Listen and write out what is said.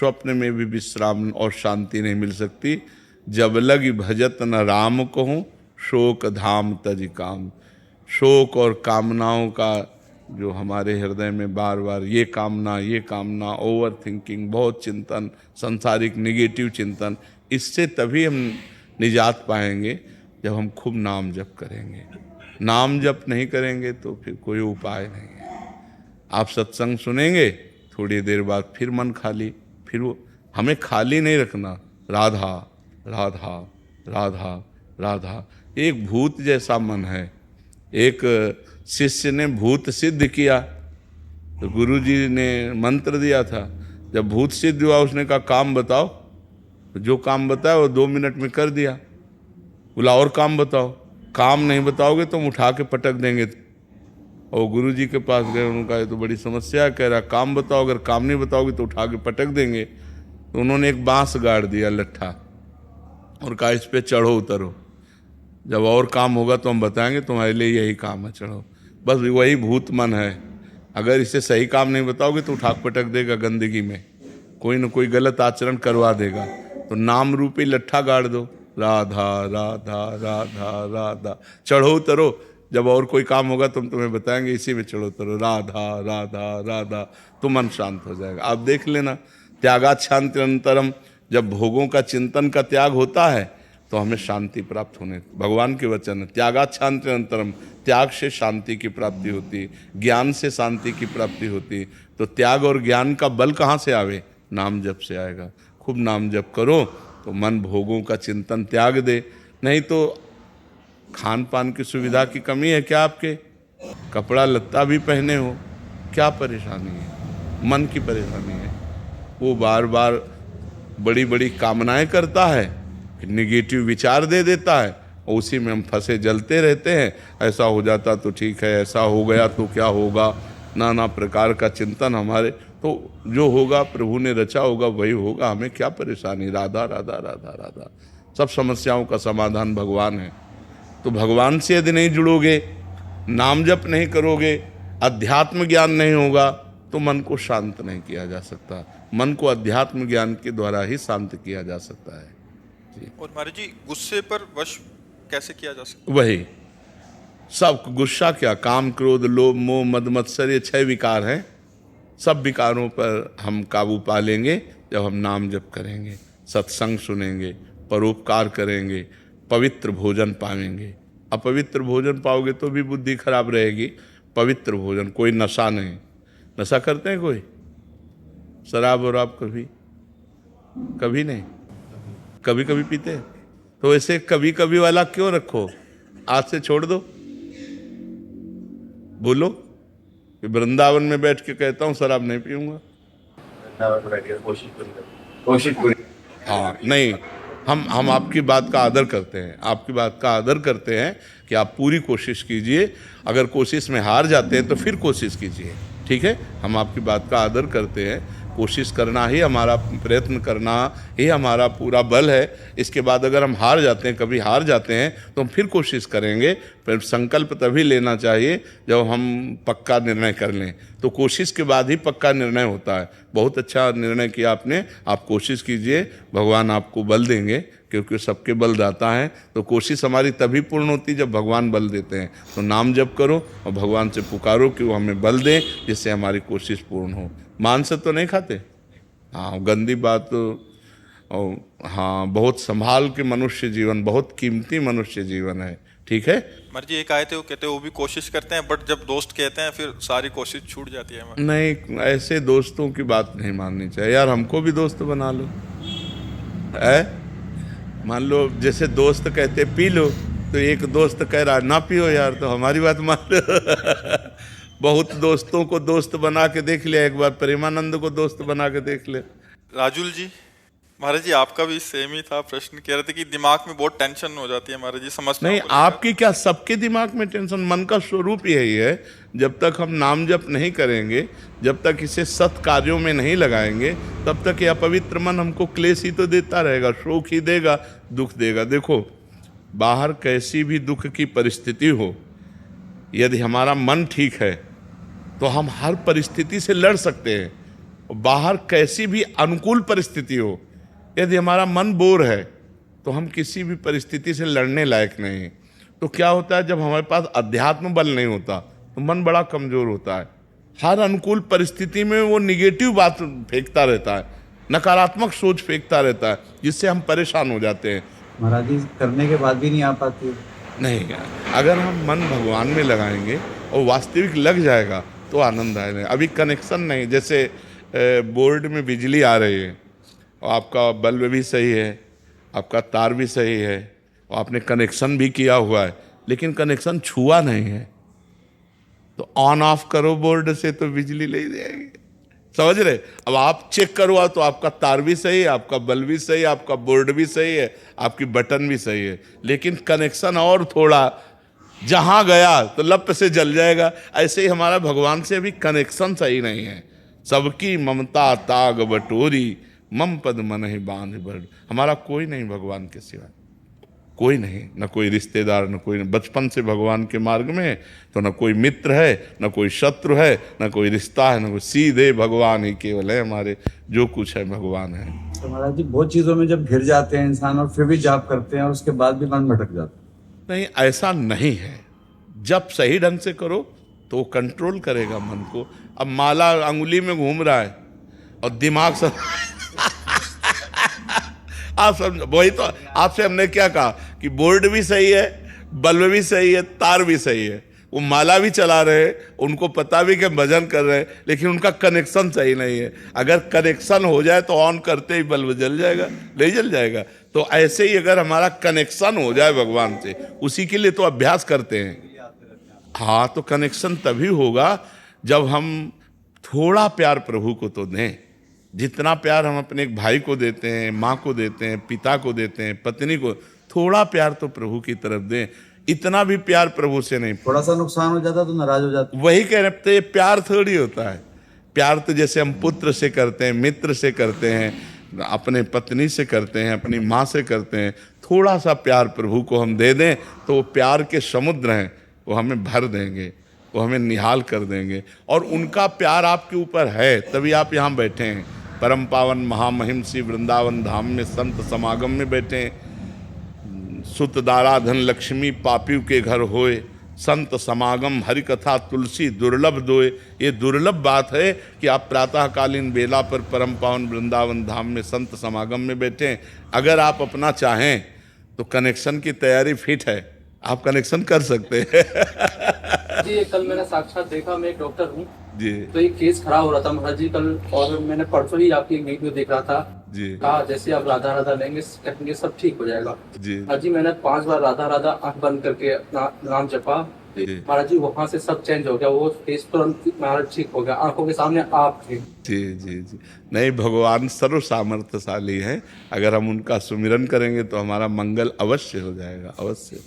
स्वप्न में भी विश्राम और शांति नहीं मिल सकती। जब लग भजत न राम कहूँ, शोक धाम तज काम। शोक और कामनाओं का जो हमारे हृदय में बार बार ये कामना, ओवर थिंकिंग, बहुत चिंतन, सांसारिक निगेटिव चिंतन, इससे तभी हम निजात पाएंगे जब हम खूब नाम जप करेंगे। नाम जप नहीं करेंगे तो फिर कोई उपाय नहीं है। आप सत्संग सुनेंगे, थोड़ी देर बाद फिर मन खाली, फिर वो हमें खाली नहीं रखना। राधा राधा राधा राधा, एक भूत जैसा मन है। एक शिष्य ने भूत सिद्ध किया तो गुरुजी ने मंत्र दिया था। जब भूत सिद्ध हुआ उसने कहा काम बताओ, तो जो काम बताया वो 2 मिनट में कर दिया। बोला और काम बताओ, काम नहीं बताओगे तो हम उठा के पटक देंगे। और गुरुजी के पास गए, उन्होंने कहा ये तो बड़ी समस्या है। कह रहा काम बताओ, अगर काम नहीं बताओगे तो उठा के पटक देंगे। तो उन्होंने एक बांस गाड़ दिया लट्ठा और कहा इस पे चढ़ो उतरो, जब और काम होगा तो हम बताएंगे, तुम्हारे लिए यही काम है, चढ़ो। बस वही भूत मन है। अगर इसे सही काम नहीं बताओगे तो उठा पटक देगा, गंदगी में कोई न कोई गलत आचरण करवा देगा। तो नाम रूपी लट्ठा गाड़ दो, राधा राधा राधा राधा, चढ़ो उतरो, जब और कोई काम होगा तो हम तुम्हें बताएंगे, इसी में चढ़ो उतरो, राधा राधा राधा, तो मन शांत हो जाएगा। आप देख लेना, त्यागात शांति अनंतरम, जब भोगों का चिंतन का त्याग होता है तो हमें शांति प्राप्त होने, भगवान के वचन है, त्यागात शांति अनंतरम, त्याग से शांति की प्राप्ति होती, ज्ञान से शांति की प्राप्ति होती। तो त्याग और ज्ञान का बल कहाँ से आवे? नाम जप से आएगा। खूब नाम जप करो तो मन भोगों का चिंतन त्याग दे। नहीं तो खान पान की सुविधा की कमी है क्या आपके? कपड़ा लत्ता भी पहने हो, क्या परेशानी है? मन की परेशानी है। वो बार बार बड़ी बड़ी कामनाएं करता है, निगेटिव विचार दे देता है और उसी में हम फंसे जलते रहते हैं। ऐसा हो जाता तो ठीक है, ऐसा हो गया तो क्या होगा, नाना प्रकार का चिंतन हमारे। तो जो होगा प्रभु ने रचा होगा वही होगा, हमें क्या परेशानी? राधा राधा राधा राधा, सब समस्याओं का समाधान भगवान है। तो भगवान से यदि नहीं जुड़ोगे, नाम जप नहीं करोगे, अध्यात्म ज्ञान नहीं होगा तो मन को शांत नहीं किया जा सकता। मन को अध्यात्म ज्ञान के द्वारा ही शांत किया जा सकता है। और महाराज जी, गुस्से पर वश कैसे किया जा सकता? वही सब गुस्सा क्या, काम क्रोध लोभ मोह मद मत्सर, ये 6 विकार हैं। सब विकारों पर हम काबू पा लेंगे जब हम नाम जप करेंगे, सत्संग सुनेंगे, परोपकार करेंगे, पवित्र भोजन पाएंगे। अपवित्र भोजन पाओगे तो भी बुद्धि खराब रहेगी। पवित्र भोजन, कोई नशा नहीं। नशा करते हैं कोई? शराब और आप कभी नहीं, कभी कभी पीते हैं। तो ऐसे कभी कभी वाला क्यों रखो? आज से छोड़ दो। बोलो, वृंदावन में बैठ के कहता हूँ शराब नहीं पीऊंगा। कोशिश पूरी। हाँ नहीं, हम आपकी बात का आदर करते हैं, आपकी बात का आदर करते हैं कि आप पूरी कोशिश कीजिए। अगर कोशिश में हार जाते हैं तो फिर कोशिश कीजिए, ठीक है? हम आपकी बात का आदर करते हैं। कोशिश करना ही हमारा, प्रयत्न करना ही हमारा पूरा बल है। इसके बाद अगर हम हार जाते हैं, कभी हार जाते हैं, तो हम फिर कोशिश करेंगे। फिर संकल्प तभी लेना चाहिए जब हम पक्का निर्णय कर लें। तो कोशिश के बाद ही पक्का निर्णय होता है। बहुत अच्छा निर्णय किया आपने, आप कोशिश कीजिए, भगवान आपको बल देंगे, क्योंकि सबके बल दाता है। तो कोशिश हमारी तभी पूर्ण होती जब भगवान बल देते हैं। तो नाम जप करो और भगवान से पुकारो कि वो हमें बल दें, जिससे हमारी कोशिश पूर्ण हो। मांस तो नहीं खाते? हाँ, गंदी बात। और हाँ, बहुत संभाल के मनुष्य जीवन, बहुत कीमती मनुष्य जीवन है, ठीक है? महाराज जी, एक आए थे, वो कहते हैं वो भी कोशिश करते हैं, बट जब दोस्त कहते हैं फिर सारी कोशिश छूट जाती है। नहीं, ऐसे दोस्तों की बात नहीं माननी चाहिए यार। हमको भी दोस्त बना लो, है? मान लो जैसे दोस्त कहते पी लो, तो एक दोस्त कह रहा ना पियो यार, तो हमारी बात मान लो। बहुत दोस्तों को दोस्त बना के देख लिया, एक बार प्रेमानंद को दोस्त बना के देख ले। राजुल जी, महाराज जी आपका भी सेम ही था प्रश्न। कह रहे थे कि दिमाग में बहुत टेंशन हो जाती है महाराज जी, समझते नहीं, आपकी क्या, सबके दिमाग में टेंशन। मन का स्वरूप यही है। जब तक हम नाम जप नहीं करेंगे, जब तक इसे सत् कार्यों में नहीं लगाएंगे, तब तक ये अपवित्र मन हमको क्लेश ही तो देता रहेगा, शोक ही देगा, दुख देगा। देखो, बाहर कैसी भी दुख की परिस्थिति हो, यदि हमारा मन ठीक है तो हम हर परिस्थिति से लड़ सकते हैं बाहर कैसी भी अनुकूल परिस्थिति हो, यदि हमारा मन बोर है तो हम किसी भी परिस्थिति से लड़ने लायक नहीं हैं। तो क्या होता है, जब हमारे पास अध्यात्म बल नहीं होता तो मन बड़ा कमजोर होता है। हर अनुकूल परिस्थिति में वो निगेटिव बात फेंकता रहता है, नकारात्मक सोच फेंकता रहता है, जिससे हम परेशान हो जाते हैं। महाराज जी करने के बाद भी नहीं आ पाती। नहीं, अगर हम मन भगवान में लगाएंगे और वास्तविक लग जाएगा तो आनंद आएगा। अभी कनेक्शन नहीं, जैसे बोर्ड में बिजली आ रही है और आपका बल्ब भी सही है, आपका तार भी सही है और आपने कनेक्शन भी किया हुआ है, लेकिन कनेक्शन छुआ नहीं है, तो ऑन ऑफ करो बोर्ड से तो बिजली ले जाएगी। समझ रहे? अब आप चेक करो तो आपका तार भी सही है, आपका बल्ब भी सही है, आपका बोर्ड भी सही है, आपकी बटन भी सही है, लेकिन कनेक्शन और थोड़ा जहां गया तो लप से जल जाएगा। ऐसे ही हमारा भगवान से अभी कनेक्शन सही नहीं है। सबकी ममता ताग बटोरी, मम पद मन ही बांध बड़। हमारा कोई नहीं भगवान के सिवा, कोई नहीं, न कोई रिश्तेदार, न कोई, बचपन से भगवान के मार्ग में है तो न कोई मित्र है, न कोई शत्रु है, न कोई रिश्ता है, न कोई, सीधे भगवान ही केवल है हमारे। जो कुछ है भगवान है। तो महाराज जी बहुत चीजों में जब घिर जाते हैं इंसान और फिर भी जाप करते हैं और उसके बाद भी मन भटक जाता है। नहीं, ऐसा नहीं है। जब सही ढंग से करो तो वो कंट्रोल करेगा मन को। अब माला अंगुली में घूम रहा है और दिमाग सब आप समझ, वही तो आपसे हमने क्या कहा कि बोर्ड भी सही है, बल्ब भी सही है, तार भी सही है, वो माला भी चला रहे हैं, उनको पता भी कि भजन कर रहे हैं, लेकिन उनका कनेक्शन सही नहीं है। अगर कनेक्शन हो जाए तो ऑन करते ही बल्ब जल जाएगा, नहीं जल जाएगा। तो ऐसे ही अगर हमारा कनेक्शन हो जाए भगवान से, उसी के लिए तो अभ्यास करते हैं। हाँ, तो कनेक्शन तभी होगा जब हम थोड़ा प्यार प्रभु को तो दें। जितना प्यार हम अपने एक भाई को देते हैं, माँ को देते हैं, पिता को देते हैं, पत्नी को, थोड़ा प्यार तो प्रभु की तरफ दें। इतना भी प्यार प्रभु से नहीं। थोड़ा सा नुकसान हो जाता तो नाराज हो जाते। वही कह रहे थे, प्यार थोड़ी होता है। प्यार तो जैसे हम पुत्र से करते हैं, मित्र से करते हैं, अपने पत्नी से करते हैं, अपनी माँ से करते हैं। थोड़ा सा प्यार प्रभु को हम दे दें तो वो प्यार के समुद्र हैं, वो हमें भर देंगे, वो हमें निहाल कर देंगे। और उनका प्यार आपके ऊपर है, तभी आप यहाँ बैठे हैं। परम पावन महामहिम श्री वृंदावन धाम में संत समागम में बैठे हैं। सुत दारा धन लक्ष्मी पापियों के घर होए, संत समागम हरि कथा तुलसी दुर्लभ दोए। ये दुर्लभ बात है कि आप प्रातःकालीन बेला पर परम पावन वृंदावन धाम में संत समागम में बैठे हैं। अगर आप अपना चाहें तो कनेक्शन की तैयारी फिट है, आप कनेक्शन कर सकते हैं। जी, कल मैंने साक्षात देखा, मैं एक डॉक्टर हूँ जी तो एक केस खराब हो रहा था महाराज जी कल, और मैंने परसों ही आपकी एक वीडियो देख रहा था। जी कहा जैसे आप राधा राधा लेंगे कहेंगे सब ठीक हो जाएगा। जी महाराज जी मैंने 5 बार राधा राधा आंख बंद करके अपना नाम जपा, जी महाराज जी वहां से सब चेंज हो गया, वो केस तुरंत महाराज ठीक हो गया, आंखों के सामने आप थे। जी जी जी। नहीं, भगवान सर्व सामर्थ्यशाली हैं। अगर हम उनका सुमिरन करेंगे तो हमारा मंगल अवश्य हो जाएगा, अवश्य।